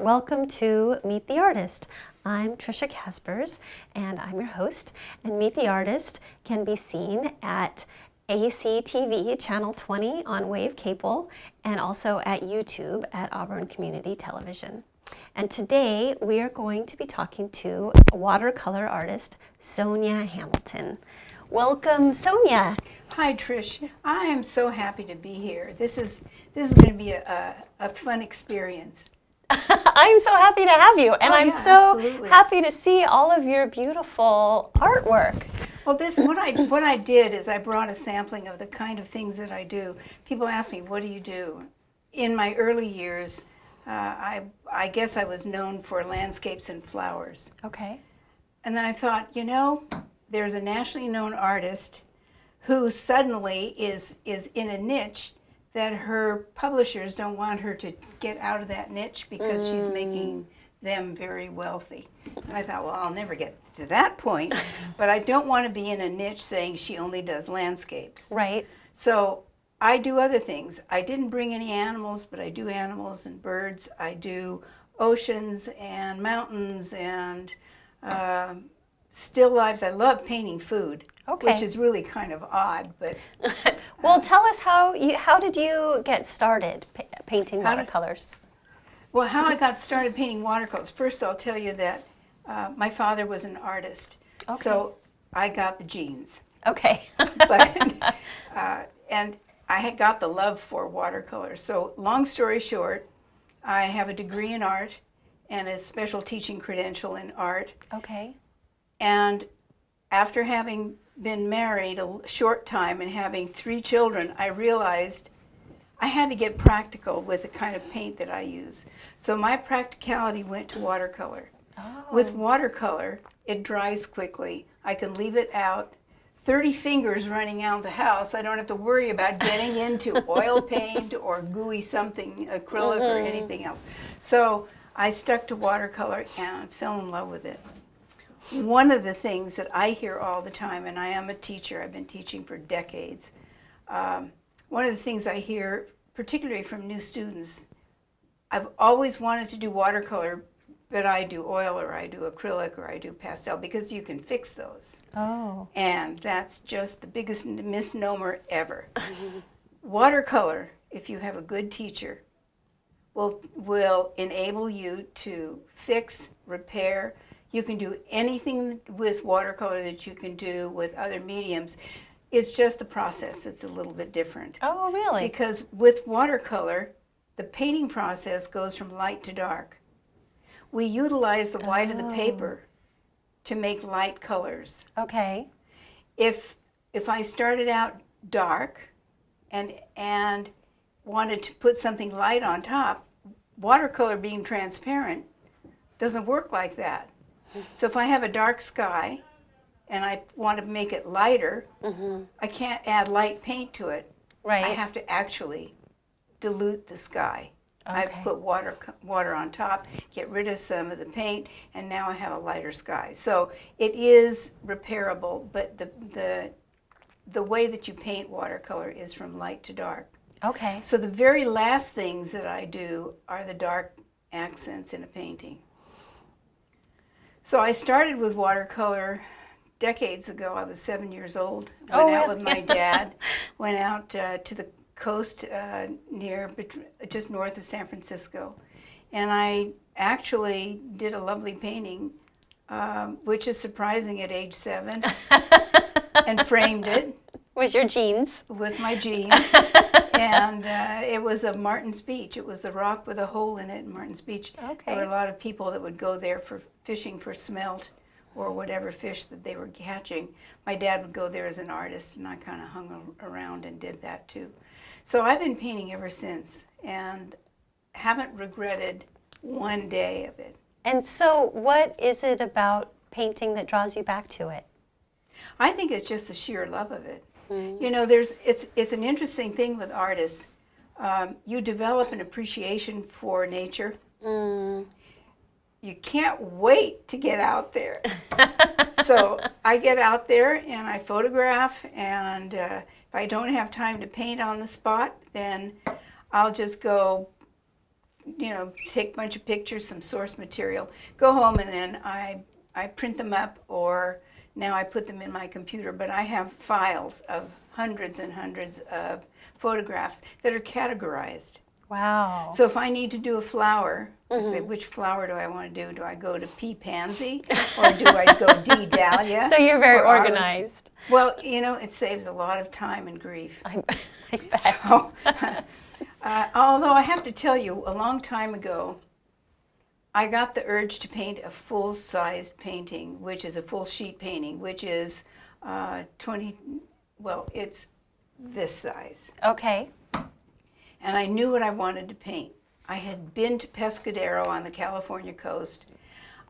Welcome to Meet the Artist. I'm Trisha Caspers, and I'm your host. And Meet the Artist can be seen at ACTV Channel 20 on Wave Cable, and also at YouTube at Auburn Community Television. And today we are going to be talking to watercolor artist Sonja Hamilton. Welcome, Sonja. Hi, Trish. I am so happy to be here. This is going to be a fun experience. I'm so happy to have you, and I'm so absolutely. happy to see all of your beautiful artwork. Well, what I did is I brought a sampling of the kind of things that I do. People ask me, "What do you do?" In my early years, I guess I was known for landscapes and flowers. Okay. And then I thought, there's a nationally known artist who suddenly is in a niche that her publishers don't want her to get out of that niche because she's making them very wealthy. And I thought, well, I'll never get to that point, but I don't want to be in a niche saying she only does landscapes. Right. So I do other things. I didn't bring any animals, but I do animals and birds. I do oceans and mountains and still lifes. I love painting food. Okay. Which is really kind of odd, but well, tell us how did you get started painting watercolors? How I got started painting watercolors. First, I'll tell you that my father was an artist, so I got the genes. Okay. But and I had got the love for watercolors. So, long story short, I have a degree in art and a special teaching credential in art. Okay. And after having been married a short time and having 3 children, I realized I had to get practical with the kind of paint that I use. So my practicality went to watercolor. Oh. With watercolor, it dries quickly. I can leave it out. 30 fingers running out the house. I don't have to worry about getting into oil paint or gooey something, acrylic or anything else. So I stuck to watercolor and fell in love with it. One of the things that I hear all the time, and I am a teacher, I've been teaching for decades, one of the things I hear, particularly from new students, I've always wanted to do watercolor, but I do oil or I do acrylic or I do pastel because you can fix those. Oh. And that's just the biggest misnomer ever. Watercolor, if you have a good teacher, will enable you to fix, repair. You can do anything with watercolor that you can do with other mediums. It's just the process that's a little bit different. Oh, really? Because with watercolor, the painting process goes from light to dark. We utilize the white of the paper to make light colors. Okay. If I started out dark and wanted to put something light on top, watercolor being transparent doesn't work like that. So if I have a dark sky and I want to make it lighter, I can't add light paint to it. Right. I have to actually dilute the sky. Okay. I put water on top, get rid of some of the paint, and now I have a lighter sky. So it is repairable, but the way that you paint watercolor is from light to dark. Okay. So the very last things that I do are the dark accents in a painting. So I started with watercolor decades ago. I was 7 years old. Went out with my dad. Went out to the coast just north of San Francisco. And I actually did a lovely painting, which is surprising at age 7, and framed it. With your jeans. With my jeans. And it was a Martin's Beach. It was the rock with a hole in it in Martin's Beach. Okay. There were a lot of people that would go there for fishing for smelt or whatever fish that they were catching. My dad would go there as an artist, and I kind of hung around and did that too. So I've been painting ever since and haven't regretted one day of it. And so what is it about painting that draws you back to it? I think it's just the sheer love of it. You know, it's an interesting thing with artists. You develop an appreciation for nature. You can't wait to get out there. So I get out there and I photograph, and if I don't have time to paint on the spot, then I'll just go take a bunch of pictures, some source material, go home, and then I print them up, or now I put them in my computer. But I have files of hundreds and hundreds of photographs that are categorized. Wow. So if I need to do a flower, I say, which flower do I want to do? Do I go to P. pansy, or do I go D. dahlia? So you're very organized. Well, it saves a lot of time and grief. I bet. So, although I have to tell you, a long time ago, I got the urge to paint a full-sized painting, which is a full sheet painting, which is 20, well, it's this size. Okay. And I knew what I wanted to paint. I had been to Pescadero on the California coast.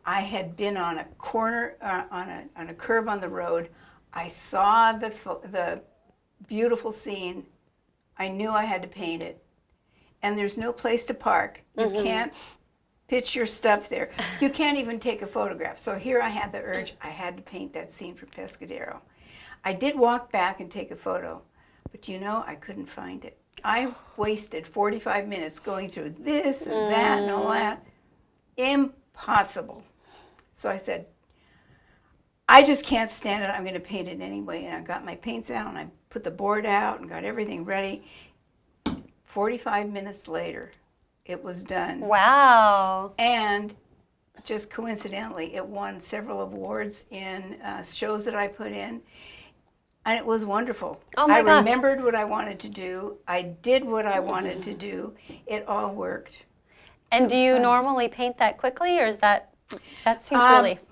I had been on a corner, on a curve on the road. I saw the beautiful scene. I knew I had to paint it. And there's no place to park. You can't pitch your stuff there. You can't even take a photograph. So here I had the urge. I had to paint that scene for Pescadero. I did walk back and take a photo, but I couldn't find it. I wasted 45 minutes going through this and that and all that. Impossible. So I said, I just can't stand it. I'm going to paint it anyway. And I got my paints out, and I put the board out and got everything ready. 45 minutes later, it was done. Wow. And just coincidentally, it won several awards in shows that I put in. And it was wonderful. Oh my gosh. I remembered what I wanted to do. I did what I wanted to do. It all worked. And do you normally paint that quickly, or is that seems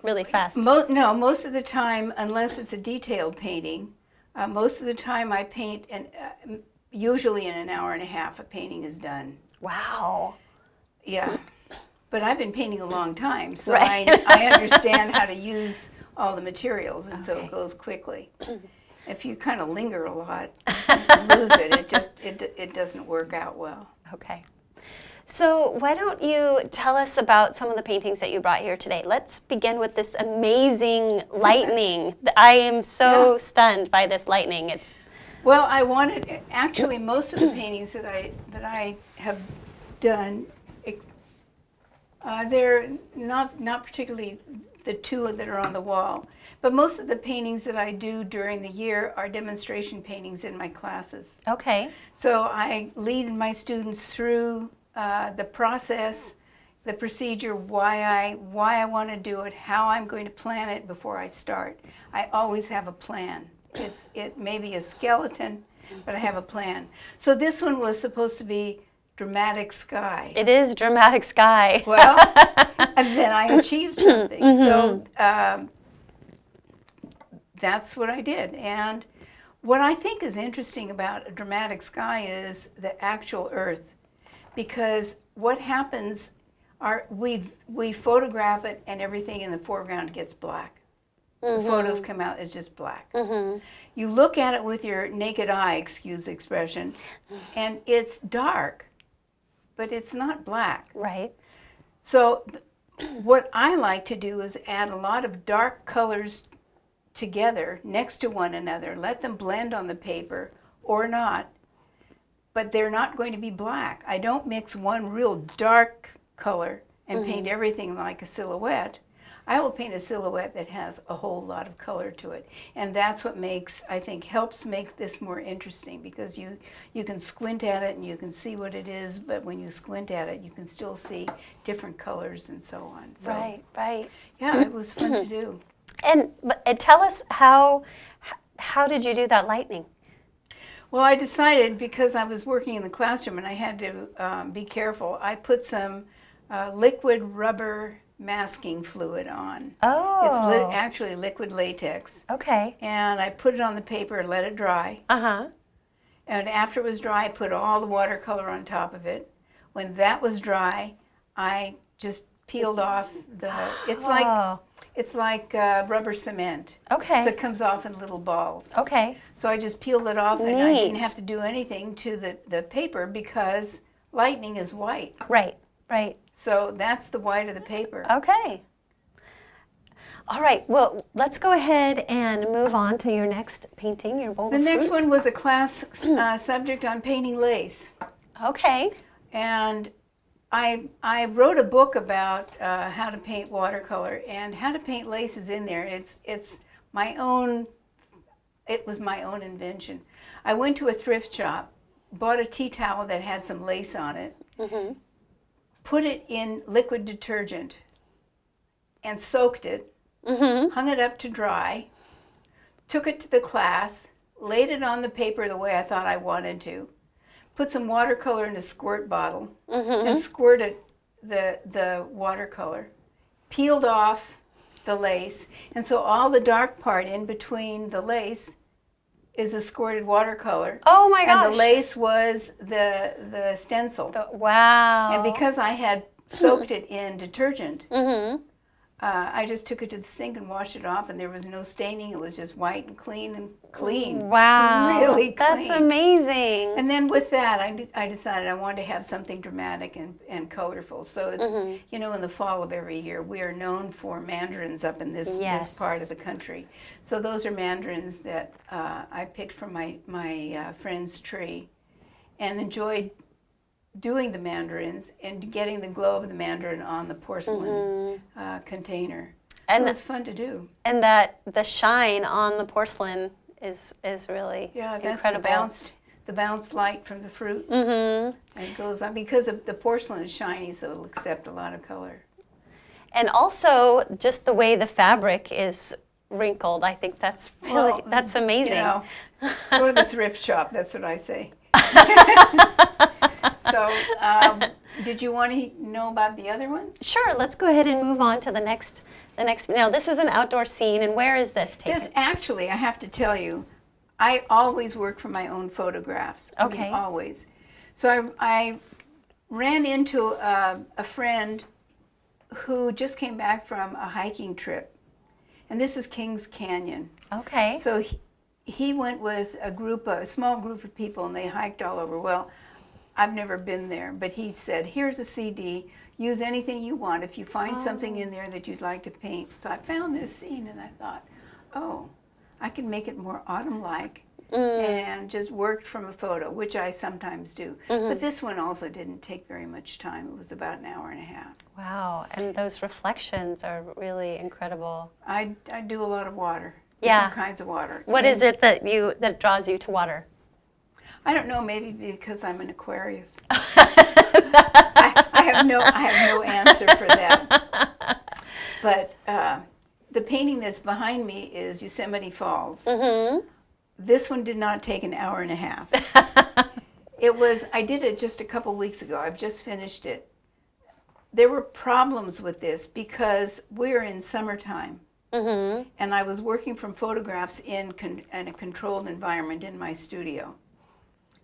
really fast? No, most of the time, unless it's a detailed painting, most of the time I paint, and usually in an hour and a half a painting is done. Wow. Yeah. But I've been painting a long time, so Right. I understand how to use all the materials, and so it goes quickly. If you kind of linger a lot, you lose it. It doesn't work out well. Okay. So why don't you tell us about some of the paintings that you brought here today? Let's begin with this amazing lightning. I am so stunned by this lightning. Well, actually most of the paintings that I have done, they're not particularly the two that are on the wall. But most of the paintings that I do during the year are demonstration paintings in my classes. Okay. So I lead my students through the process, the procedure, why I want to do it, how I'm going to plan it before I start. I always have a plan. It may be a skeleton, but I have a plan. So this one was supposed to be dramatic sky. It is dramatic sky. Well, and then I achieved something. So that's what I did. And what I think is interesting about a dramatic sky is the actual Earth, because what happens we photograph it and everything in the foreground gets black. The photos come out as just black. You look at it with your naked eye, excuse the expression, and it's dark, but it's not black. Right. So what I like to do is add a lot of dark colors together next to one another, let them blend on the paper or not, but they're not going to be black. I don't mix one real dark color and paint everything like a silhouette. I will paint a silhouette that has a whole lot of color to it. And that's what helps make this more interesting, because you can squint at it and you can see what it is, but when you squint at it, you can still see different colors and so on. So, right. yeah, it was fun to do. And tell us how did you do that lightning? Well, I decided, because I was working in the classroom and I had to be careful, I put some liquid rubber masking fluid on. Oh. It's actually liquid latex. Okay. And I put it on the paper and let it dry. Uh-huh. And after it was dry, I put all the watercolor on top of it. When that was dry, I just peeled off it's like rubber cement. Okay. So it comes off in little balls. Okay. So I just peeled it off, and Neat. I didn't have to do anything to the paper, because lightning is white. Right. So that's the white of the paper. Okay. All right. Well, let's go ahead and move on to your next painting, your bowl of fruit. The next one was a class subject on painting lace. Okay. And I wrote a book about how to paint watercolor, and how to paint lace is in there. It's my own. It was my own invention. I went to a thrift shop, bought a tea towel that had some lace on it, put it in liquid detergent, and soaked it. Hung it up to dry. Took it to the class, laid it on the paper the way I thought I wanted to. Put some watercolor in a squirt bottle and squirted the watercolor. Peeled off the lace, and so all the dark part in between the lace is a squirted watercolor. Oh my gosh. And the lace was the stencil. Wow. And because I had soaked it in detergent, I just took it to the sink and washed it off, and there was no staining. It was just white and clean. Wow. Really clean. That's amazing. And then with that, I decided I wanted to have something dramatic and colorful. So it's, you know, in the fall of every year, we are known for mandarins up in this part of the country. So those are mandarins that I picked from my friend's tree and enjoyed doing the mandarins and getting the glow of the mandarin on the porcelain container. And it was fun to do. And that the shine on the porcelain is really incredible. That's the bounced light from the fruit. And it goes on because the porcelain is shiny, so it'll accept a lot of color. And also just the way the fabric is wrinkled. I think that's really that's amazing. You know, go to the thrift shop. That's what I say. So, did you want to know about the other ones? Sure. Let's go ahead and move on to the next. Now, this is an outdoor scene, and where is this taken? This actually, I have to tell you, I always work from my own photographs. Okay. I mean, always. So I ran into a friend who just came back from a hiking trip, and this is Kings Canyon. Okay. So he went with a small group of people, and they hiked all over. Well, I've never been there, but he said, here's a CD, use anything you want if you find something in there that you'd like to paint. So I found this scene and I thought, oh, I can make it more autumn-like, and just worked from a photo, which I sometimes do. But this one also didn't take very much time. It was about an hour and a half. Wow, and those reflections are really incredible. I do a lot of water, different kinds of water. What is it that draws you to water? I don't know, maybe because I'm an Aquarius. I have no answer for that. But the painting that's behind me is Yosemite Falls. This one did not take an hour and a half. I did it just a couple weeks ago. I've just finished it. There were problems with this because we're in summertime. And I was working from photographs in a controlled environment in my studio.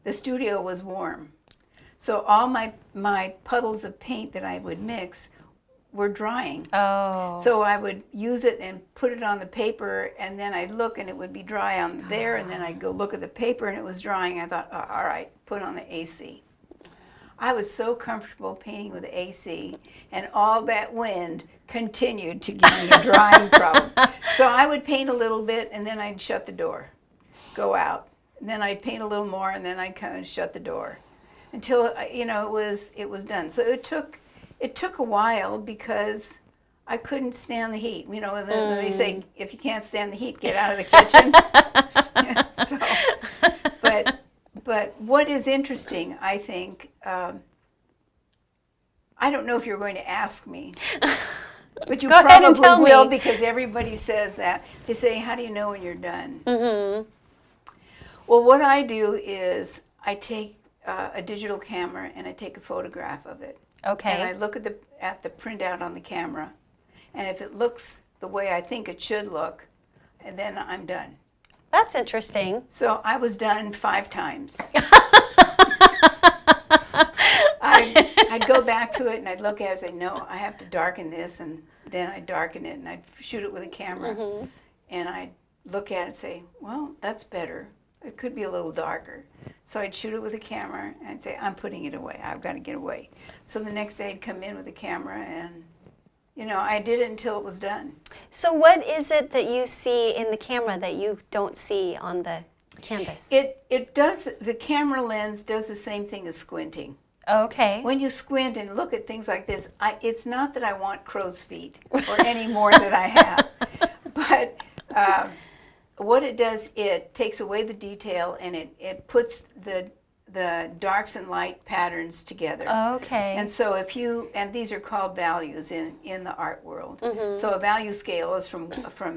The studio was warm. So all my puddles of paint that I would mix were drying. Oh. So I would use it and put it on the paper, and then I'd look and it would be dry on there, and then I'd go look at the paper and it was drying. I thought, oh, all right, put on the AC. I was so comfortable painting with the AC, and all that wind continued to give me a drying problem. So I would paint a little bit, and then I'd shut the door, go out. And then I'd paint a little more, and then I'd come and shut the door until it was done. So it took a while because I couldn't stand the heat. You know, they say if you can't stand the heat, get out of the kitchen. But what is interesting, I think, I don't know if you're going to ask me, but you probably will because everybody says that. They say, "How do you know when you're done?" Well, what I do is I take a digital camera and I take a photograph of it. Okay. And I look at the printout on the camera, and if it looks the way I think it should look, and then I'm done. That's interesting. So I was done 5 times. I'd go back to it and I'd look at it and say, no, I have to darken this, and then I'd darken it and I'd shoot it with a camera, and I'd look at it and say, well, that's better. It could be a little darker. So I'd shoot it with a camera and I'd say, I'm putting it away. I've got to get away. So the next day I'd come in with the camera, and I did it until it was done. So what is it that you see in the camera that you don't see on the canvas? The camera lens does the same thing as squinting. Okay. When you squint and look at things like this, it's not that I want crow's feet or any more that I have, but what it does, it takes away the detail and it puts the darks and light patterns together. Okay. And so and these are called values in the art world. Mm-hmm. So a value scale is from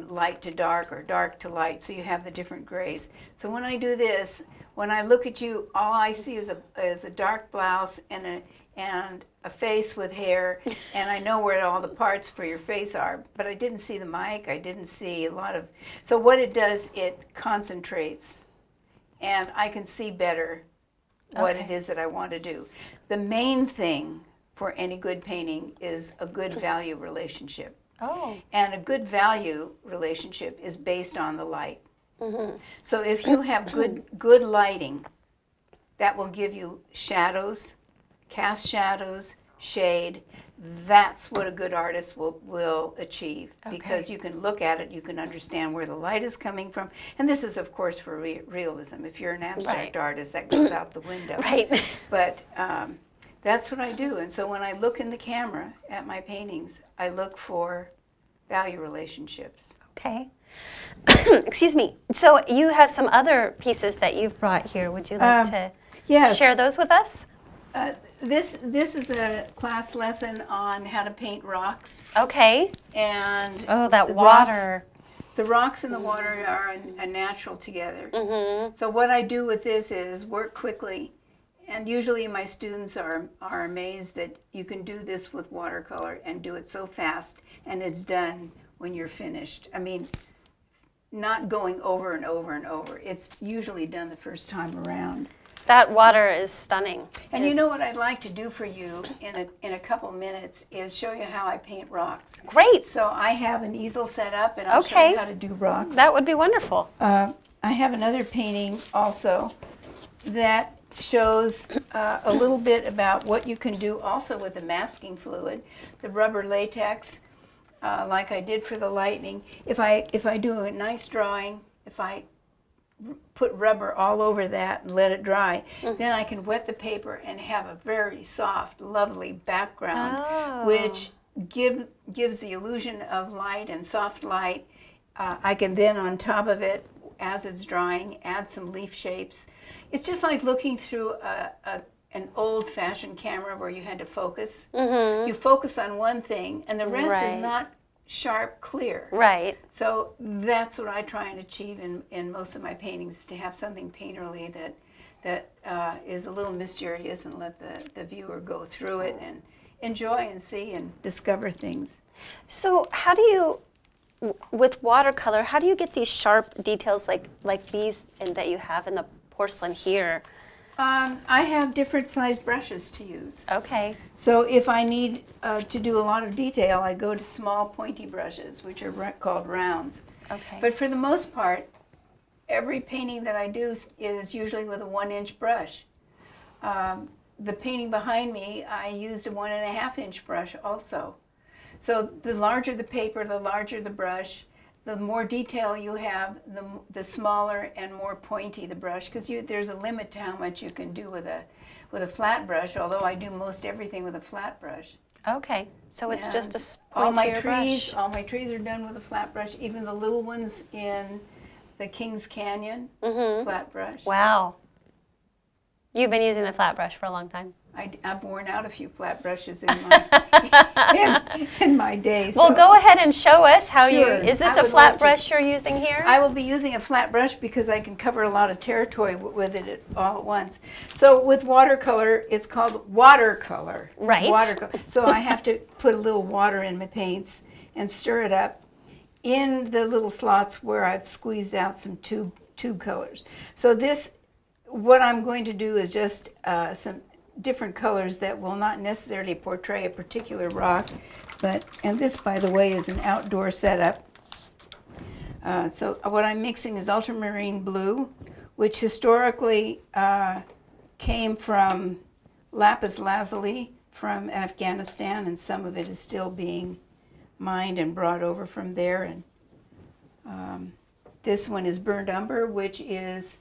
light to dark or dark to light, so you have the different grays. So when I do this, when I look at you, all I see is a dark blouse and a face with hair, and I know where all the parts for your face are, but I didn't see the mic, I didn't see a lot of, so what it does, it concentrates, and I can see better what it is that I want to do. The main thing for any good painting is a good value relationship. Oh. And a good value relationship is based on the light. Mm-hmm. So if you have good lighting, that will give you shadows, cast shadows, shade. That's what a good artist will achieve, because you can look at it, you can understand where the light is coming from. And this is, of course, for realism. If you're an abstract artist, that goes out the window. Right. But that's what I do. And so when I look in the camera at my paintings, I look for value relationships. Okay. Excuse me. So you have some other pieces that you've brought here. Would you like to share those with us? This is a class lesson on how to paint rocks. Okay. And that water. The rocks and the water are a natural together. Mm-hmm. So what I do with this is work quickly, and usually my students are amazed that you can do this with watercolor and do it so fast, and it's done when you're finished. I mean, not going over and over and over. It's usually done the first time around. That water is stunning. And you know what I'd like to do for you in a couple minutes is show you how I paint rocks. Great. So I have an easel set up, and I'll show you how to do rocks. That would be wonderful. I have another painting also that shows a little bit about what you can do also with the masking fluid, the rubber latex, like I did for the lightning. If I do a nice drawing, if I put rubber all over that and let it dry, then I can wet the paper and have a very soft, lovely background, which gives the illusion of light and soft light. I can then, on top of it, as it's drying, add some leaf shapes. It's just like looking through an old-fashioned camera where you had to focus. Mm-hmm. You focus on one thing, and the rest is not sharp, clear. Right. So that's what I try and achieve in most of my paintings, to have something painterly that is a little mysterious, and let the viewer go through it and enjoy and see and discover things. So how do you, with watercolor, how do you get these sharp details like these that you have in the porcelain here? I have different size brushes to use. Okay. So if I need to do a lot of detail, I go to small pointy brushes, which are called rounds. Okay. But for the most part, every painting that I do is usually with a 1-inch brush. The painting behind me, I used a 1.5-inch brush also. So the larger the paper, the larger the brush, the more detail you have, the smaller and more pointy the brush, because there's a limit to how much you can do with a flat brush, although I do most everything with a flat brush. Okay, so it's just a pointier brush. All my trees are done with a flat brush, even the little ones in the Kings Canyon, flat brush. Wow. You've been using the flat brush for a long time. I've worn out a few flat brushes in my day. Well, go ahead and show us how is this a flat brush you're using here? I will be using a flat brush because I can cover a lot of territory with it all at once. So with watercolor, it's called watercolor. Right. Watercolor. So I have to put a little water in my paints and stir it up in the little slots where I've squeezed out some tube colors. So what I'm going to do is just some different colors that will not necessarily portray a particular rock, and this, by the way, is an outdoor setup. So what I'm mixing is ultramarine blue, which historically came from lapis lazuli from Afghanistan, and some of it is still being mined and brought over from there. And this one is burnt umber, which is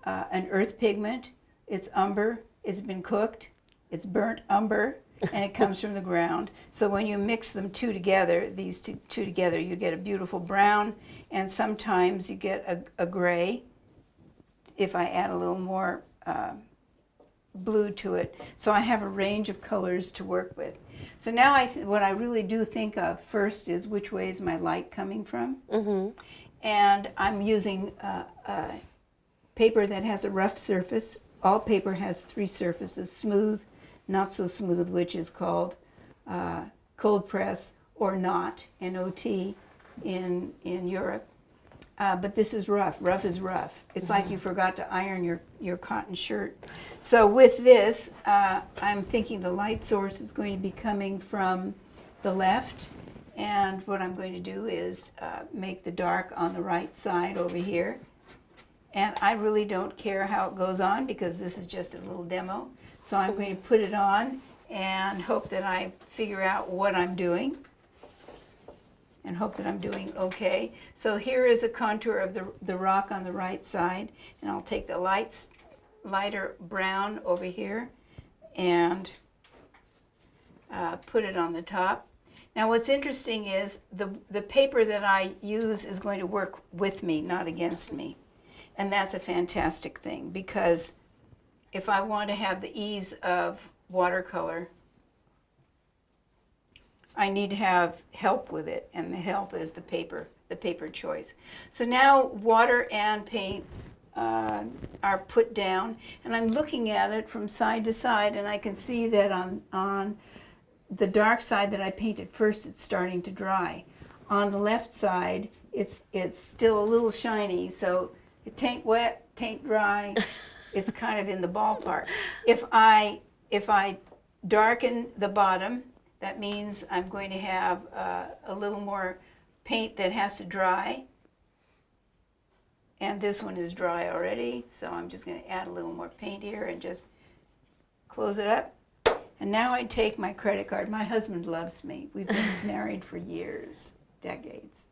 an earth pigment. It's umber. It's been cooked, It's burnt umber, and it comes from the ground. So when you mix them two together, these two together, you get a beautiful brown, and sometimes you get a gray if I add a little more blue to it. So I have a range of colors to work with. So now what I really do think of first is which way is my light coming from. Mm-hmm. And I'm using paper that has a rough surface. All paper has three surfaces: smooth, not so smooth, which is called cold press, or not, N-O-T, in Europe. But this is rough. Rough is rough. It's like you forgot to iron your cotton shirt. So with this, I'm thinking the light source is going to be coming from the left. And what I'm going to do is make the dark on the right side over here. And I really don't care how it goes on because this is just a little demo. So I'm going to put it on and hope that I figure out what I'm doing. And hope that I'm doing okay. So here is a contour of the rock on the right side, and I'll take the lighter brown over here and put it on the top. Now what's interesting is the paper that I use is going to work with me, not against me. And that's a fantastic thing, because if I want to have the ease of watercolor, I need to have help with it, and the help is the paper choice. So now water and paint are put down, and I'm looking at it from side to side, and I can see that on the dark side that I painted first, it's starting to dry. On the left side, it's still a little shiny, so it tain't wet, tain't dry. It's kind of in the ballpark. If I darken the bottom, that means I'm going to have a little more paint that has to dry. And this one is dry already, so I'm just going to add a little more paint here and just close it up. And now I take my credit card. My husband loves me. We've been married for years, decades.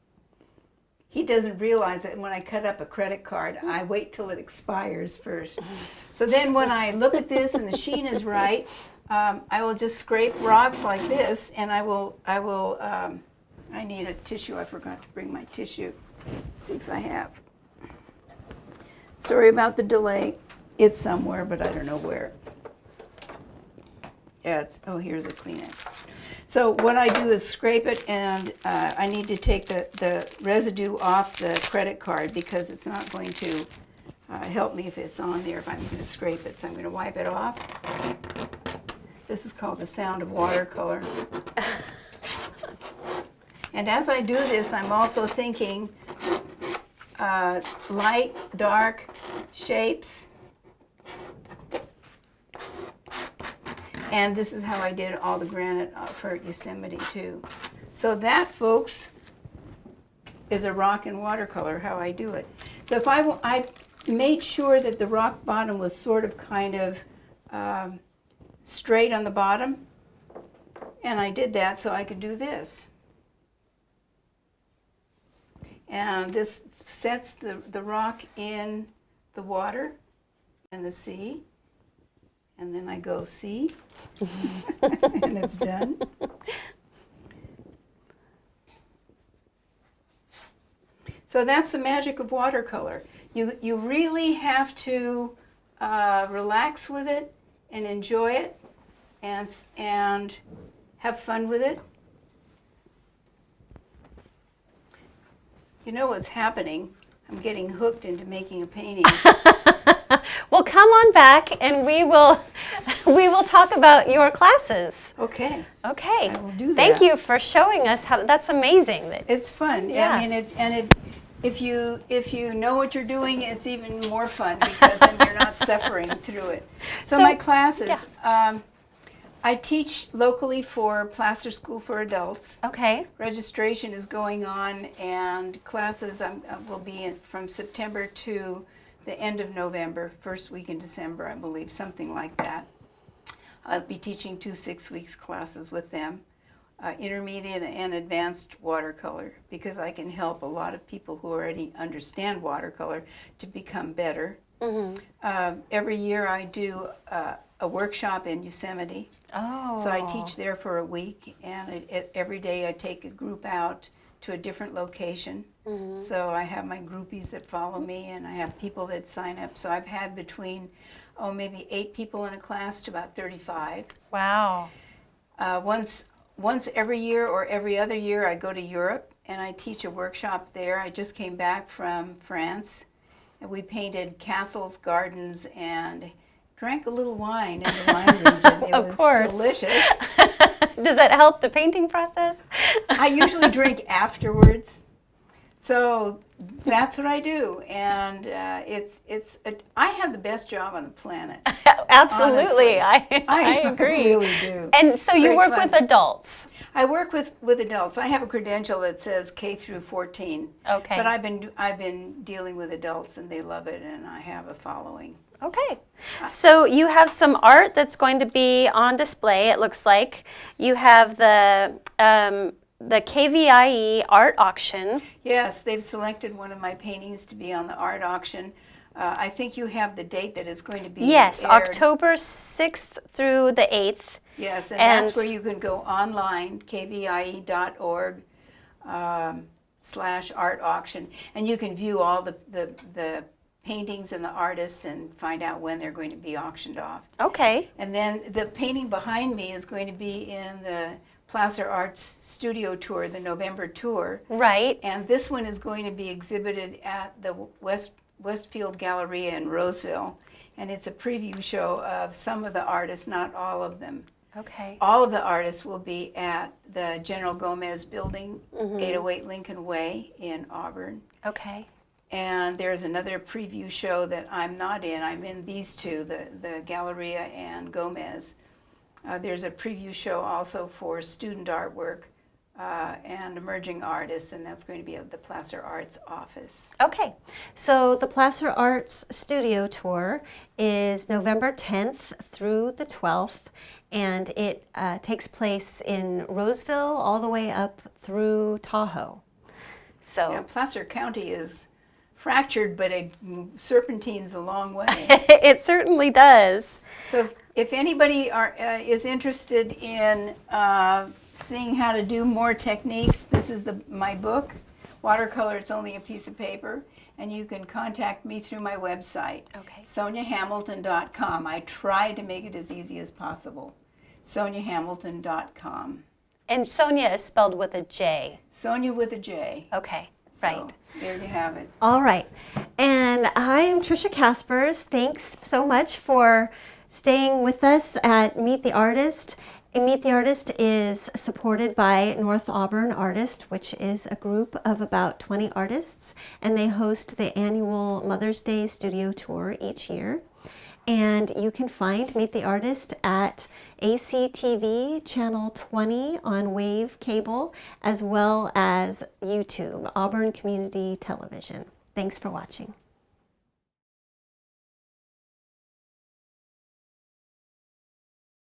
He doesn't realize that when I cut up a credit card, I wait till it expires first. So then when I look at this and the sheen is right, I will just scrape rocks like this, and I need a tissue. I forgot to bring my tissue. Let's see if I have. Sorry about the delay. It's somewhere, but I don't know where. Yeah, here's a Kleenex. So what I do is scrape it, and I need to take the residue off the credit card because it's not going to help me if it's on there if I'm going to scrape it. So I'm going to wipe it off. This is called the sound of watercolor. And as I do this, I'm also thinking light, dark shapes. And this is how I did all the granite for Yosemite too. So that, folks, is a rock and watercolor, how I do it. So if I made sure that the rock bottom was sort of kind of straight on the bottom, and I did that so I could do this. And this sets the rock in the water and the sea, and then I go see, and it's done. So that's the magic of watercolor. You really have to relax with it and enjoy it and have fun with it. You know what's happening? I'm getting hooked into making a painting. Well, come on back and we will talk about your classes. Okay. Okay. I will do that. Thank you for showing us how. That's amazing. It's fun. Yeah. I mean, if you know what you're doing, it's even more fun because then you're not suffering through it. So my classes, yeah. I teach locally for Plaster School for Adults. Okay. Registration is going on, and classes will be from September to the end of November, first week in December, I believe, something like that. I'll be teaching 2 6-week classes with them, intermediate and advanced watercolor, because I can help a lot of people who already understand watercolor to become better Every year I do a workshop in Yosemite. Oh. So I teach there for a week, and every day I take a group out to a different location. So I have my groupies that follow me, and I have people that sign up. So I've had between, maybe 8 people in a class to about 35. Wow. Once every year or every other year, I go to Europe and I teach a workshop there. I just came back from France, and we painted castles, gardens, and drank a little wine in the wine region. It Of was course. delicious. Does that help the painting process? I usually drink afterwards, so that's what I do, and I have the best job on the planet. Absolutely, Honestly. I agree. really do. And so you Great work fun. with adults. I work with adults. I have a credential that says K through 14. Okay. But I've been dealing with adults, and they love it, and I have a following. Okay. So you have some art that's going to be on display, it looks like. You have the KVIE art auction. Yes, they've selected one of my paintings to be on the art auction. I think you have the date that is going to be Yes, aired. October 6th through the 8th. Yes, and And- that's where you can go online, kvie.org /art auction, and you can view all the paintings and the artists and find out when they're going to be auctioned off. Okay. And then the painting behind me is going to be in the Placer Arts Studio Tour, the November tour. Right. And this one is going to be exhibited at the Westfield Galleria in Roseville. And it's a preview show of some of the artists, not all of them. Okay. All of the artists will be at the General Gomez Building, 808 Lincoln Way in Auburn. Okay. And there's another preview show that I'm not in. I'm in these two, the Galleria and Gomez. There's a preview show also for student artwork and emerging artists, and that's going to be at the Placer Arts office. Okay, so the Placer Arts Studio Tour is November 10th through the 12th, and it takes place in Roseville all the way up through Tahoe. So Yeah, Placer County is fractured, but it serpentines a long way. it certainly does. So if anybody is interested in seeing how to do more techniques, this is my book, Watercolor. It's only a piece of paper, and you can contact me through my website, Okay. sonjahamilton.com. I try to make it as easy as possible, sonjahamilton.com. And Sonja is spelled with a J. Sonja with a J. Okay, So, right. there you have it. All right. And I am Tricia Caspers. Thanks so much for staying with us at Meet the Artist. And Meet the Artist is supported by North Auburn Artist, which is a group of about 20 artists, and they host the annual Mother's Day studio tour each year. And you can find Meet the Artist at ACTV Channel 20 on Wave Cable, as well as YouTube, Auburn Community Television. Thanks for watching.